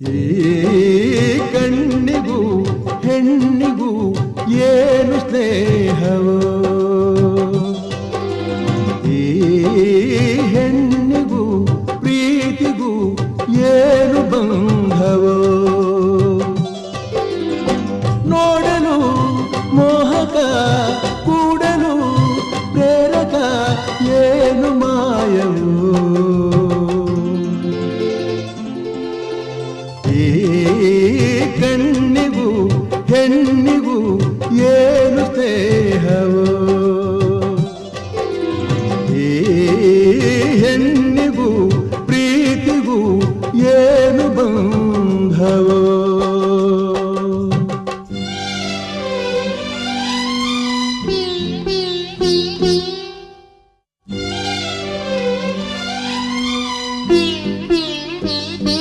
ಈ ಕಣ್ಣಿಗೂ ಹೆಣ್ಣಿಗೂ ಏನು ಸ್ನೇಹವೋ, ಈ ಹೆಣ್ಣಿಗೂ ಪ್ರೀತಿಗೂ ಏನು ಬಂಧವೋ, ನೋಡಲು ಮೋಹಕ ಕೂಡಲು ಪ್ರೇರಕ ಏನು ಮಾಯವೋ, ಈ ಕಣ್ಣಿಗೂ ಹೆಣ್ಣಿಗೂ ಏನು ಸ್ನೇಹವೋ.